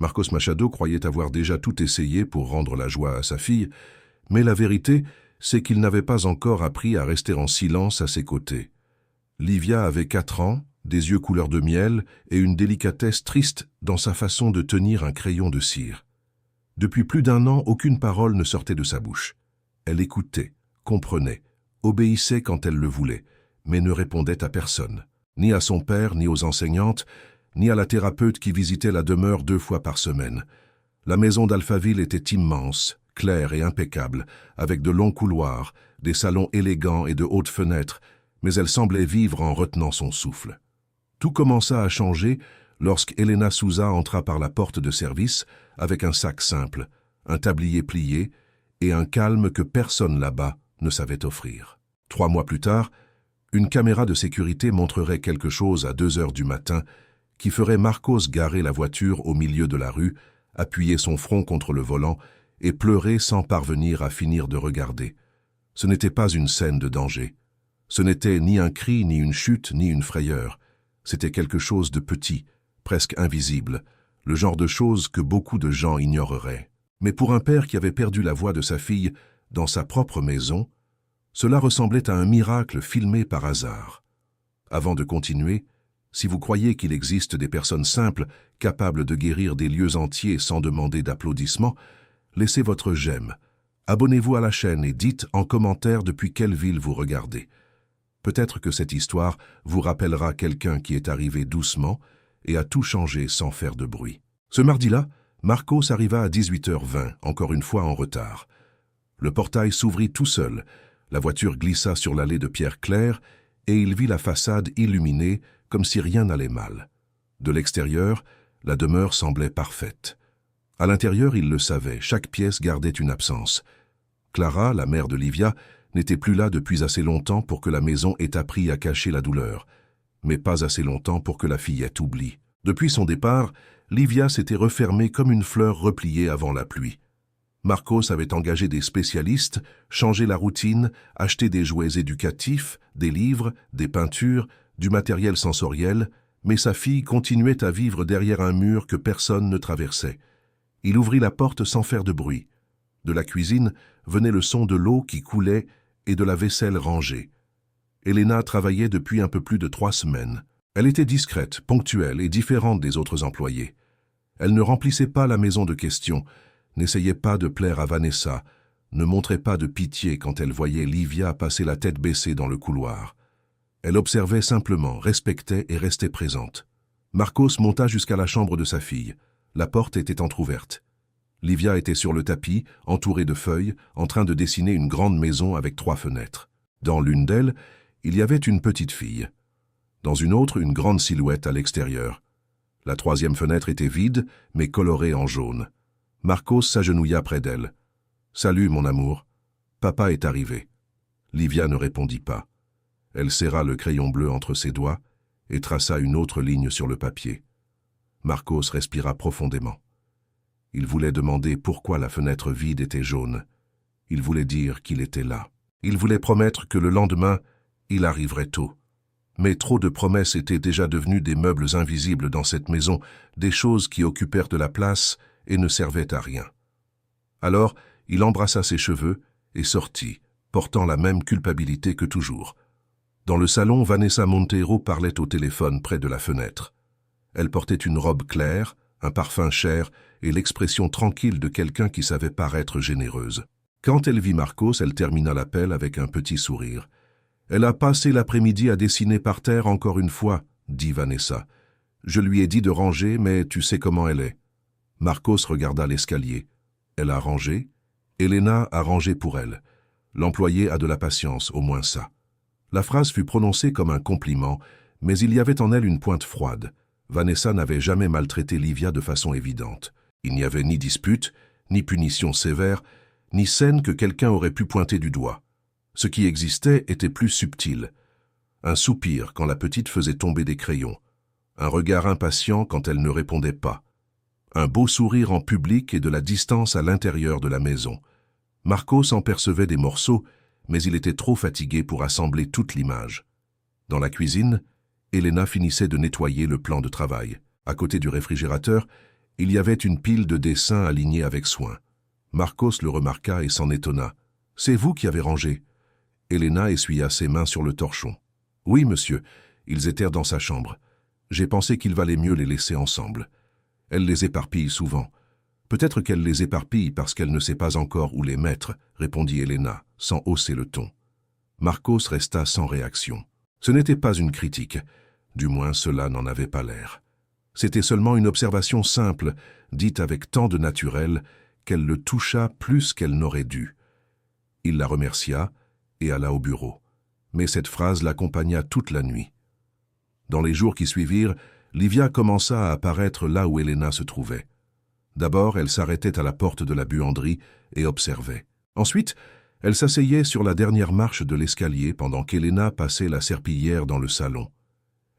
Marcos Machado croyait avoir déjà tout essayé pour rendre la joie à sa fille, mais la vérité, c'est qu'il n'avait pas encore appris à rester en silence à ses côtés. Livia avait 4 ans, des yeux couleur de miel et une délicatesse triste dans sa façon de tenir un crayon de cire. Depuis plus d'1 an, aucune parole ne sortait de sa bouche. Elle écoutait, comprenait, obéissait quand elle le voulait, mais ne répondait à personne, ni à son père, ni aux enseignantes, ni à la thérapeute qui visitait la demeure 2 fois par semaine. La maison d'Alphaville était immense, claire et impeccable, avec de longs couloirs, des salons élégants et de hautes fenêtres, mais elle semblait vivre en retenant son souffle. Tout commença à changer lorsque Elena Souza entra par la porte de service avec un sac simple, un tablier plié et un calme que personne là-bas ne savait offrir. 3 mois plus tard, une caméra de sécurité montrerait quelque chose à 2 heures du matin qui ferait Marcos garer la voiture au milieu de la rue, appuyer son front contre le volant et pleurer sans parvenir à finir de regarder. Ce n'était pas une scène de danger. Ce n'était ni un cri, ni une chute, ni une frayeur. C'était quelque chose de petit, presque invisible, le genre de chose que beaucoup de gens ignoreraient. Mais pour un père qui avait perdu la voix de sa fille dans sa propre maison, cela ressemblait à un miracle filmé par hasard. Avant de continuer, si vous croyez qu'il existe des personnes simples capables de guérir des lieux entiers sans demander d'applaudissements, laissez votre j'aime, abonnez-vous à la chaîne et dites en commentaire depuis quelle ville vous regardez. Peut-être que cette histoire vous rappellera quelqu'un qui est arrivé doucement et a tout changé sans faire de bruit. Ce mardi-là, Marcos arriva à 18h20, encore une fois en retard. Le portail s'ouvrit tout seul, la voiture glissa sur l'allée de pierre claire et il vit la façade illuminée comme si rien n'allait mal. De l'extérieur, la demeure semblait parfaite. À l'intérieur, il le savait, chaque pièce gardait une absence. Clara, la mère de Livia, n'était plus là depuis assez longtemps pour que la maison ait appris à cacher la douleur, mais pas assez longtemps pour que la fillette oublie. Depuis son départ, Livia s'était refermée comme une fleur repliée avant la pluie. Marcos avait engagé des spécialistes, changé la routine, acheté des jouets éducatifs, des livres, des peintures, du matériel sensoriel, mais sa fille continuait à vivre derrière un mur que personne ne traversait. Il ouvrit la porte sans faire de bruit. De la cuisine venait le son de l'eau qui coulait et de la vaisselle rangée. Elena travaillait depuis un peu plus de 3 semaines. Elle était discrète, ponctuelle et différente des autres employés. Elle ne remplissait pas la maison de questions, n'essayait pas de plaire à Vanessa, ne montrait pas de pitié quand elle voyait Livia passer la tête baissée dans le couloir. Elle observait simplement, respectait et restait présente. Marcos monta jusqu'à la chambre de sa fille. La porte était entr'ouverte. Livia était sur le tapis, entourée de feuilles, en train de dessiner une grande maison avec 3 fenêtres. Dans l'une d'elles, il y avait une petite fille. Dans une autre, une grande silhouette à l'extérieur. La 3e fenêtre était vide, mais colorée en jaune. Marcos s'agenouilla près d'elle. « Salut, mon amour. Papa est arrivé. » Livia ne répondit pas. Elle serra le crayon bleu entre ses doigts et traça une autre ligne sur le papier. Marcos respira profondément. Il voulait demander pourquoi la fenêtre vide était jaune. Il voulait dire qu'il était là. Il voulait promettre que le lendemain, il arriverait tôt. Mais trop de promesses étaient déjà devenues des meubles invisibles dans cette maison, des choses qui occupèrent de la place et ne servaient à rien. Alors, il embrassa ses cheveux et sortit, portant la même culpabilité que toujours. Dans le salon, Vanessa Montero parlait au téléphone près de la fenêtre. Elle portait une robe claire, un parfum cher et l'expression tranquille de quelqu'un qui savait paraître généreuse. Quand elle vit Marcos, elle termina l'appel avec un petit sourire. « Elle a passé l'après-midi à dessiner par terre encore une fois, » dit Vanessa. « Je lui ai dit de ranger, mais tu sais comment elle est. » Marcos regarda l'escalier. Elle a rangé. Elena a rangé pour elle. L'employé a de la patience, au moins ça. La phrase fut prononcée comme un compliment, mais il y avait en elle une pointe froide. Vanessa n'avait jamais maltraité Livia de façon évidente. Il n'y avait ni dispute, ni punition sévère, ni scène que quelqu'un aurait pu pointer du doigt. Ce qui existait était plus subtil. Un soupir quand la petite faisait tomber des crayons. Un regard impatient quand elle ne répondait pas. Un beau sourire en public et de la distance à l'intérieur de la maison. Marcos en percevait des morceaux, mais il était trop fatigué pour assembler toute l'image. Dans la cuisine, Elena finissait de nettoyer le plan de travail. À côté du réfrigérateur, Il y avait une pile de dessins alignés avec soin. Marcos le remarqua et s'en étonna. « C'est vous qui avez rangé ?» Elena essuya ses mains sur le torchon. « Oui, monsieur, ils étaient dans sa chambre. J'ai pensé qu'il valait mieux les laisser ensemble. Elle les éparpille souvent. Peut-être qu'elle les éparpille parce qu'elle ne sait pas encore où les mettre, répondit Elena, sans hausser le ton. Marcos resta sans réaction. Ce n'était pas une critique, du moins cela n'en avait pas l'air. C'était seulement une observation simple, dite avec tant de naturel, qu'elle le toucha plus qu'elle n'aurait dû. Il la remercia et alla au bureau. Mais cette phrase l'accompagna toute la nuit. Dans les jours qui suivirent, Livia commença à apparaître là où Elena se trouvait. D'abord, elle s'arrêtait à la porte de la buanderie et observait. Ensuite, elle s'asseyait sur la dernière marche de l'escalier pendant qu'Elena passait la serpillière dans le salon.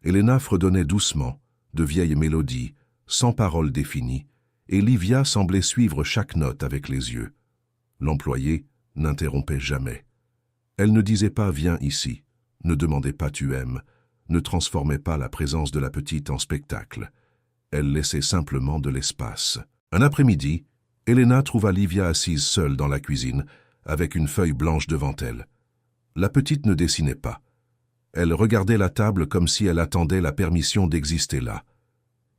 Elena fredonnait doucement, de vieilles mélodies, sans paroles définies, et Livia semblait suivre chaque note avec les yeux. L'employé n'interrompait jamais. Elle ne disait pas « viens ici », ne demandait pas « tu aimes », ne transformait pas la présence de la petite en spectacle. Elle laissait simplement de l'espace. Un après-midi, Elena trouva Livia assise seule dans la cuisine, avec une feuille blanche devant elle. La petite ne dessinait pas. Elle regardait la table comme si elle attendait la permission d'exister là.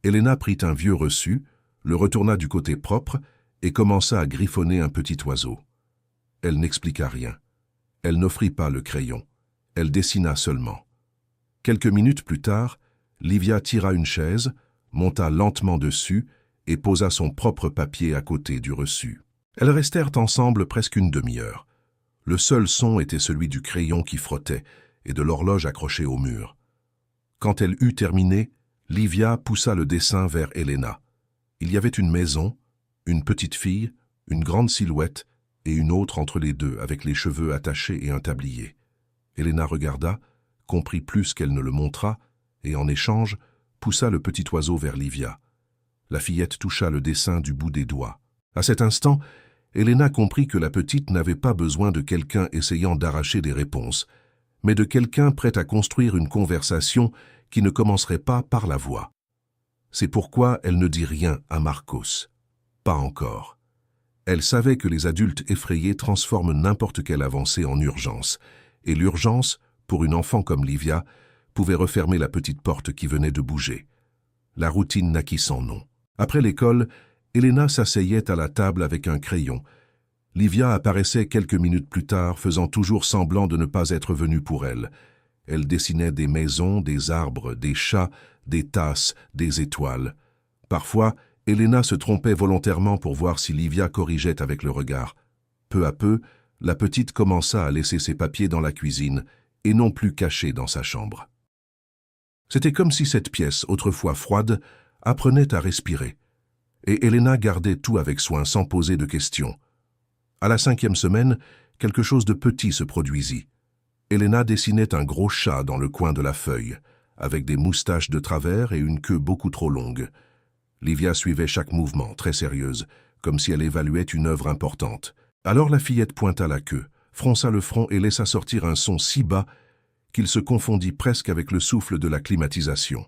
Elena prit un vieux reçu, le retourna du côté propre et commença à griffonner un petit oiseau. Elle n'expliqua rien. Elle n'offrit pas le crayon. Elle dessina seulement. Quelques minutes plus tard, Livia tira une chaise, monta lentement dessus et posa son propre papier à côté du reçu. Elles restèrent ensemble presque une demi-heure. Le seul son était celui du crayon qui frottait et de l'horloge accrochée au mur. Quand elle eut terminé, Livia poussa le dessin vers Elena. Il y avait une maison, une petite fille, une grande silhouette et une autre entre les deux avec les cheveux attachés et un tablier. Elena regarda, comprit plus qu'elle ne le montra et en échange, poussa le petit oiseau vers Livia. La fillette toucha le dessin du bout des doigts. À cet instant, Elena comprit que la petite n'avait pas besoin de quelqu'un essayant d'arracher des réponses, mais de quelqu'un prêt à construire une conversation qui ne commencerait pas par la voix. C'est pourquoi elle ne dit rien à Marcos. Pas encore. Elle savait que les adultes effrayés transforment n'importe quelle avancée en urgence, et l'urgence, pour une enfant comme Livia, pouvait refermer la petite porte qui venait de bouger. La routine naquit sans nom. Après l'école, Elena s'asseyait à la table avec un crayon. Livia apparaissait quelques minutes plus tard, faisant toujours semblant de ne pas être venue pour elle. Elle dessinait des maisons, des arbres, des chats, des tasses, des étoiles. Parfois, Elena se trompait volontairement pour voir si Livia corrigeait avec le regard. Peu à peu, la petite commença à laisser ses papiers dans la cuisine et non plus cachés dans sa chambre. C'était comme si cette pièce, autrefois froide, apprenait à respirer. Et Elena gardait tout avec soin sans poser de questions. À la 5e semaine, quelque chose de petit se produisit. Elena dessinait un gros chat dans le coin de la feuille, avec des moustaches de travers et une queue beaucoup trop longue. Livia suivait chaque mouvement, très sérieuse, comme si elle évaluait une œuvre importante. Alors la fillette pointa la queue, fronça le front et laissa sortir un son si bas qu'il se confondit presque avec le souffle de la climatisation.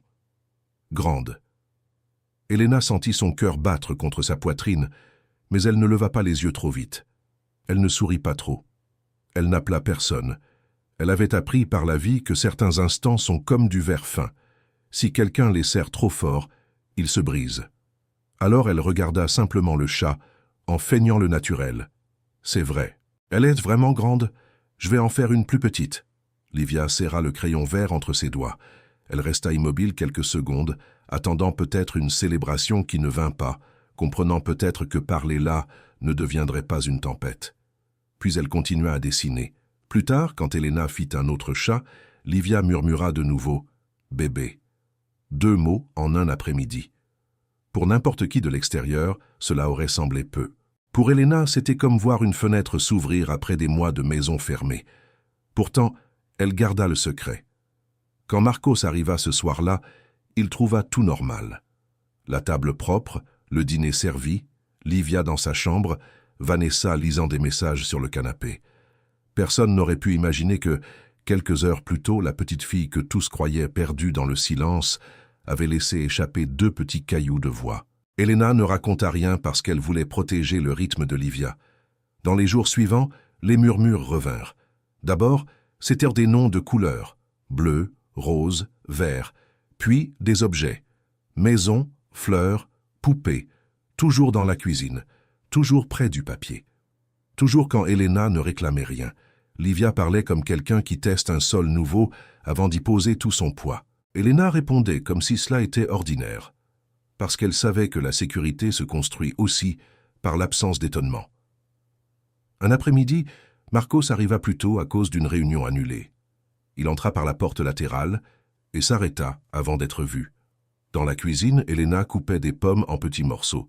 Grande. Elena sentit son cœur battre contre sa poitrine, mais elle ne leva pas les yeux trop vite. Elle ne sourit pas trop. Elle n'appela personne. Elle avait appris par la vie que certains instants sont comme du verre fin. Si quelqu'un les serre trop fort, ils se brisent. Alors elle regarda simplement le chat, en feignant le naturel. C'est vrai. Elle est vraiment grande. Je vais en faire une plus petite. Livia serra le crayon vert entre ses doigts. Elle resta immobile quelques secondes, attendant peut-être une célébration qui ne vint pas, comprenant peut-être que parler là ne deviendrait pas une tempête. Puis elle continua à dessiner. Plus tard, quand Elena fit un autre chat, Livia murmura de nouveau « bébé ». 2 mots en un après-midi. Pour n'importe qui de l'extérieur, cela aurait semblé peu. Pour Elena, c'était comme voir une fenêtre s'ouvrir après des mois de maison fermée. Pourtant, elle garda le secret. Quand Marcos arriva ce soir-là, il trouva tout normal. La table propre, le dîner servi, Livia dans sa chambre, Vanessa lisant des messages sur le canapé. Personne n'aurait pu imaginer que, quelques heures plus tôt, la petite fille que tous croyaient perdue dans le silence avait laissé échapper 2 petits cailloux de voix. Elena ne raconta rien parce qu'elle voulait protéger le rythme de Livia. Dans les jours suivants, les murmures revinrent. D'abord, c'étaient des noms de couleurs, bleu, rose, vert, puis des objets, maisons, fleurs, poupées, toujours dans la cuisine, toujours près du papier. Toujours quand Elena ne réclamait rien, Livia parlait comme quelqu'un qui teste un sol nouveau avant d'y poser tout son poids. Elena répondait comme si cela était ordinaire, parce qu'elle savait que la sécurité se construit aussi par l'absence d'étonnement. Un après-midi, Marcos arriva plus tôt à cause d'une réunion annulée. Il entra par la porte latérale et s'arrêta avant d'être vu. Dans la cuisine, Elena coupait des pommes en petits morceaux.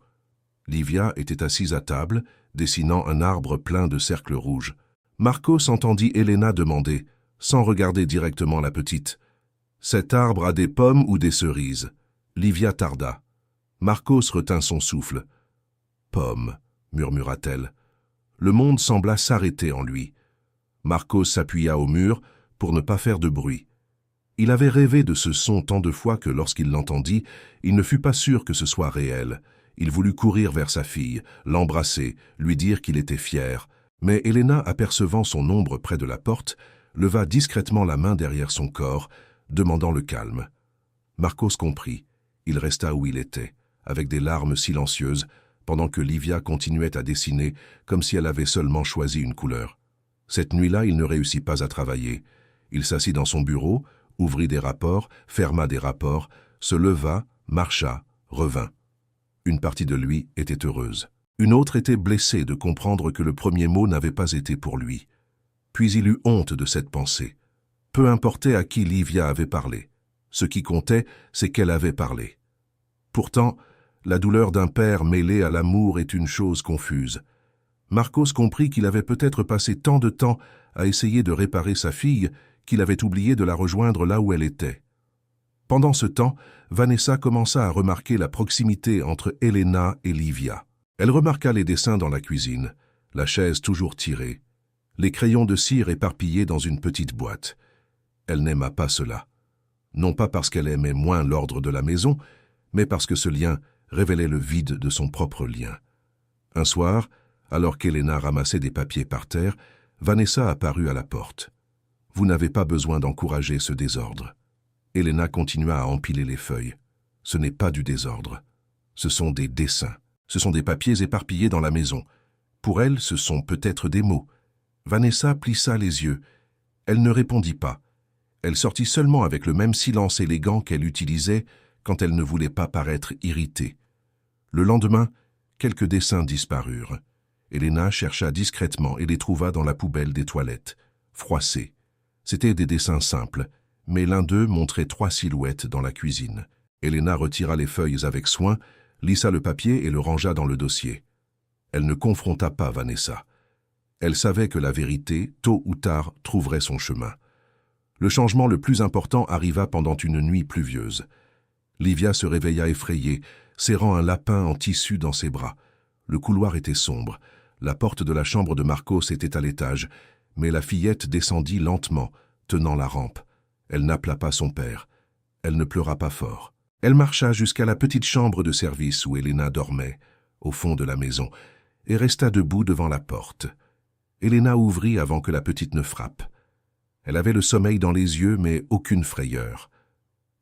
Livia était assise à table, dessinant un arbre plein de cercles rouges. Marcos entendit Elena demander, sans regarder directement la petite, « Cet arbre a des pommes ou des cerises ?» Livia tarda. Marcos retint son souffle. « Pommes » murmura-t-elle. Le monde sembla s'arrêter en lui. Marcos s'appuya au mur pour ne pas faire de bruit. Il avait rêvé de ce son tant de fois que lorsqu'il l'entendit, il ne fut pas sûr que ce soit réel. Il voulut courir vers sa fille, l'embrasser, lui dire qu'il était fier. Mais Elena, apercevant son ombre près de la porte, leva discrètement la main derrière son corps, demandant le calme. Marcos comprit. Il resta où il était, avec des larmes silencieuses, pendant que Livia continuait à dessiner comme si elle avait seulement choisi une couleur. Cette nuit-là, il ne réussit pas à travailler. Il s'assit dans son bureau, ouvrit des rapports, ferma des rapports, se leva, marcha, revint. Une partie de lui était heureuse. Une autre était blessée de comprendre que le premier mot n'avait pas été pour lui. Puis il eut honte de cette pensée. Peu importait à qui Livia avait parlé. Ce qui comptait, c'est qu'elle avait parlé. Pourtant, la douleur d'un père mêlée à l'amour est une chose confuse. Marcos comprit qu'il avait peut-être passé tant de temps à essayer de réparer sa fille qu'il avait oublié de la rejoindre là où elle était. Pendant ce temps, Vanessa commença à remarquer la proximité entre Elena et Livia. Elle remarqua les dessins dans la cuisine, la chaise toujours tirée, les crayons de cire éparpillés dans une petite boîte. Elle n'aima pas cela. Non pas parce qu'elle aimait moins l'ordre de la maison, mais parce que ce lien révélait le vide de son propre lien. Un soir, alors qu'Elena ramassait des papiers par terre, Vanessa apparut à la porte. « Vous n'avez pas besoin d'encourager ce désordre. » Elena continua à empiler les feuilles. « Ce n'est pas du désordre. Ce sont des dessins. Ce sont des papiers éparpillés dans la maison. Pour elle, ce sont peut-être des mots. » Vanessa plissa les yeux. Elle ne répondit pas. Elle sortit seulement avec le même silence élégant qu'elle utilisait quand elle ne voulait pas paraître irritée. Le lendemain, quelques dessins disparurent. Elena chercha discrètement et les trouva dans la poubelle des toilettes, froissés. C'étaient des dessins simples, mais l'un d'eux montrait 3 silhouettes dans la cuisine. Elena retira les feuilles avec soin, lissa le papier et le rangea dans le dossier. Elle ne confronta pas Vanessa. Elle savait que la vérité, tôt ou tard, trouverait son chemin. Le changement le plus important arriva pendant une nuit pluvieuse. Livia se réveilla effrayée, serrant un lapin en tissu dans ses bras. Le couloir était sombre. La porte de la chambre de Marcos était à l'étage, mais la fillette descendit lentement, tenant la rampe. Elle n'appela pas son père. Elle ne pleura pas fort. Elle marcha jusqu'à la petite chambre de service où Elena dormait, au fond de la maison, et resta debout devant la porte. Elena ouvrit avant que la petite ne frappe. Elle avait le sommeil dans les yeux, mais aucune frayeur.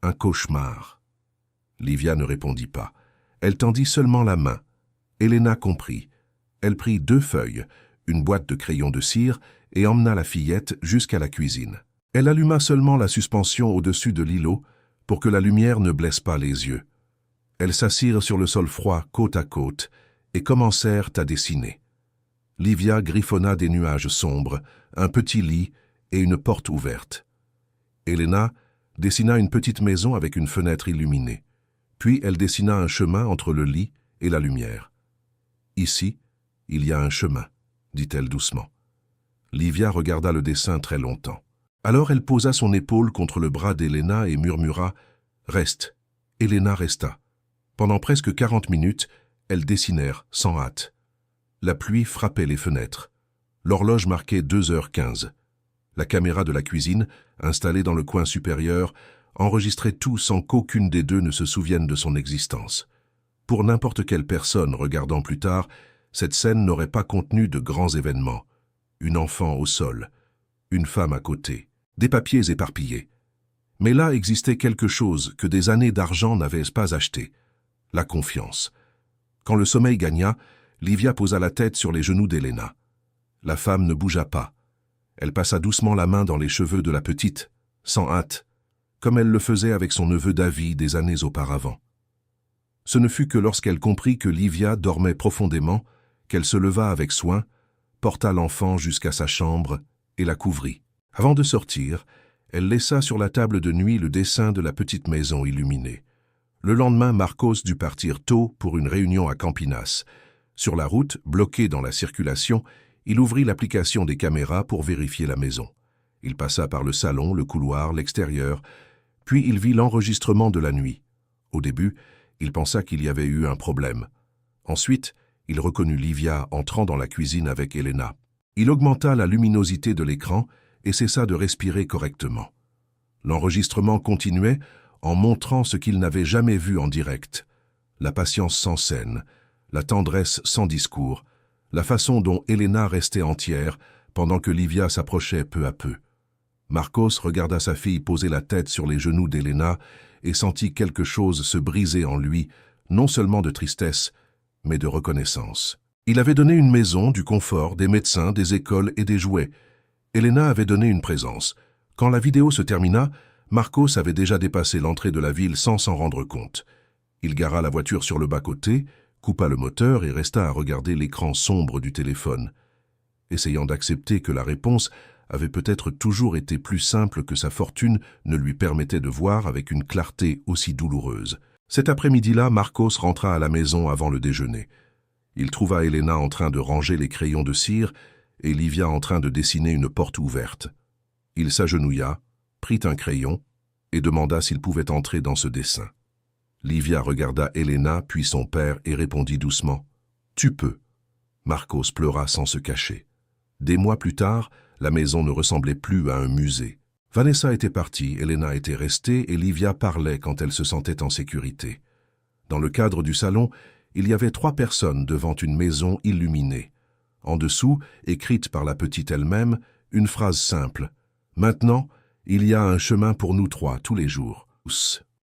Un cauchemar. Livia ne répondit pas. Elle tendit seulement la main. Elena comprit. Elle prit 2 feuilles, une boîte de crayons de cire, et emmena la fillette jusqu'à la cuisine. Elle alluma seulement la suspension au-dessus de l'îlot pour que la lumière ne blesse pas les yeux. Elles s'assirent sur le sol froid côte à côte et commencèrent à dessiner. Livia griffonna des nuages sombres, un petit lit et une porte ouverte. Elena dessina une petite maison avec une fenêtre illuminée. Puis elle dessina un chemin entre le lit et la lumière. « Ici, il y a un chemin », dit-elle doucement. Livia regarda le dessin très longtemps. Alors elle posa son épaule contre le bras d'Elena et murmura « Reste ». Elena resta. Pendant presque 40 minutes, elles dessinèrent sans hâte. La pluie frappait les fenêtres. L'horloge marquait 2h15. La caméra de la cuisine, installée dans le coin supérieur, enregistrait tout sans qu'aucune des deux ne se souvienne de son existence. Pour n'importe quelle personne regardant plus tard, cette scène n'aurait pas contenu de grands événements. Une enfant au sol, une femme à côté, des papiers éparpillés. Mais là existait quelque chose que des années d'argent n'avaient pas acheté, la confiance. Quand le sommeil gagna, Livia posa la tête sur les genoux d'Elena. La femme ne bougea pas. Elle passa doucement la main dans les cheveux de la petite, sans hâte, comme elle le faisait avec son neveu David des années auparavant. Ce ne fut que lorsqu'elle comprit que Livia dormait profondément, qu'elle se leva avec soin, porta l'enfant jusqu'à sa chambre et la couvrit. Avant de sortir, elle laissa sur la table de nuit le dessin de la petite maison illuminée. Le lendemain, Marcos dut partir tôt pour une réunion à Campinas. Sur la route, bloqué dans la circulation, il ouvrit l'application des caméras pour vérifier la maison. Il passa par le salon, le couloir, l'extérieur, puis il vit l'enregistrement de la nuit. Au début, il pensa qu'il y avait eu un problème. Ensuite, il reconnut Livia entrant dans la cuisine avec Elena. Il augmenta la luminosité de l'écran et cessa de respirer correctement. L'enregistrement continuait en montrant ce qu'il n'avait jamais vu en direct. La patience sans scène, la tendresse sans discours, la façon dont Elena restait entière pendant que Livia s'approchait peu à peu. Marcos regarda sa fille poser la tête sur les genoux d'Elena et sentit quelque chose se briser en lui, non seulement de tristesse, mais de reconnaissance. Il avait donné une maison, du confort, des médecins, des écoles et des jouets. Elena avait donné une présence. Quand la vidéo se termina, Marcos avait déjà dépassé l'entrée de la ville sans s'en rendre compte. Il gara la voiture sur le bas-côté, coupa le moteur et resta à regarder l'écran sombre du téléphone, essayant d'accepter que la réponse avait peut-être toujours été plus simple que sa fortune ne lui permettait de voir avec une clarté aussi douloureuse. Cet après-midi-là, Marcos rentra à la maison avant le déjeuner. Il trouva Elena en train de ranger les crayons de cire et Livia en train de dessiner une porte ouverte. Il s'agenouilla, prit un crayon et demanda s'il pouvait entrer dans ce dessin. Livia regarda Elena puis son père et répondit doucement « Tu peux ». Marcos pleura sans se cacher. Des mois plus tard, la maison ne ressemblait plus à un musée. Vanessa était partie, Elena était restée et Livia parlait quand elle se sentait en sécurité. Dans le cadre du salon, il y avait 3 personnes devant une maison illuminée. En dessous, écrite par la petite elle-même, une phrase simple. « Maintenant, il y a un chemin pour nous 3 tous les jours. »